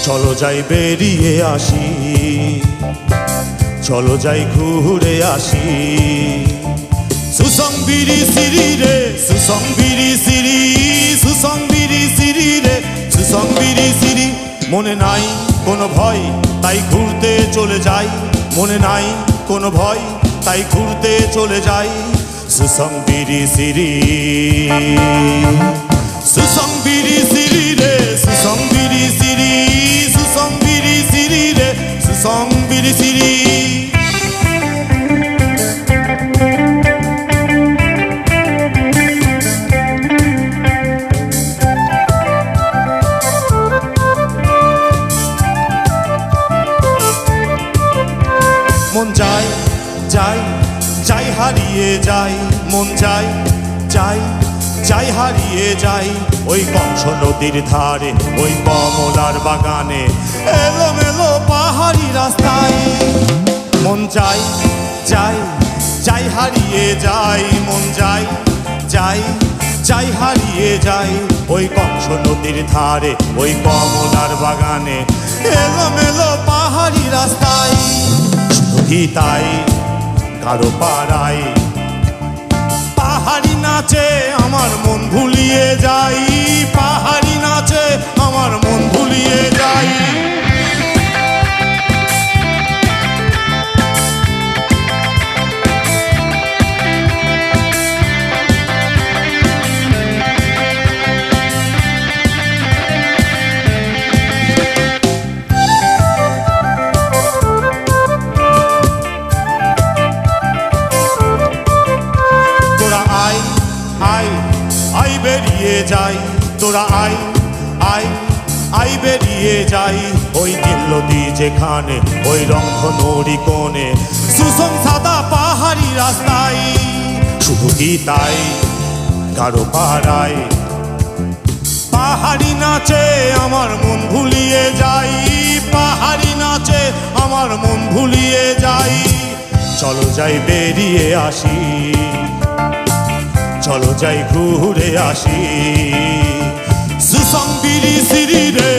চলো যাই বেরিয়ে আসি, চলো যাই ঘুরে আসি। সুসং বিরি সিরি রে, সুসং বিরি সিরি, সুসং বিরি সিরি রে, সুসং বিরি সিরি। মনে নাই কোনো ভয় তাই ঘুরতে চলে যাই, মনে নাই কোনো ভয় তাই ঘুরতে চলে যাই। সুসং বিরি সিরি, সুসং বিরি সিরি রে, সুসং বিরি সিরি, সুসং বিরি সিরি রে, সুসং বিরি সিরি। মন যায় যায় যাই হারিয়ে যাই, মন যায় যায় যাই হারিয়ে যাই। ওই কংস নদীর ধারে, ওই কমলার বাগানে, এলোমেলো পাহাড়ি রাস্তায়। মন যায় যায় যাই হারিয়ে যাই, মন যায় যায় যাই হারিয়ে যাই। ওই কংস নদীর ধারে, ওই কমলার বাগানে, এলোমেলো পাহাড়ি রাস্তায়। শুধু তাই কারো পাড়ায় পাহাড়ি নাচে আমার মন ভুলিয়ে যাই, পাহাড়ি নাচে আমার মন ভুলিয়ে যাই। আই বেরিয়ে যাই, তোরা আই আই আই বেরিয়ে যাই। ওই দিল্লতি যেখানে, ওই রংধনুরি কোণে, সুসং সাদা পাহাড়ি রাস্তায়। শুধু কি তাই কারো পাড়ায় পাহাড়ি নাচে আমার মন ভুলিয়ে যাই, পাহাড়ি নাচে আমার মন ভুলিয়ে যাই। চলো যাই বেরিয়ে আসি, চলো যাই ঘুরে আসি। সুসং বিরি সিরি রে,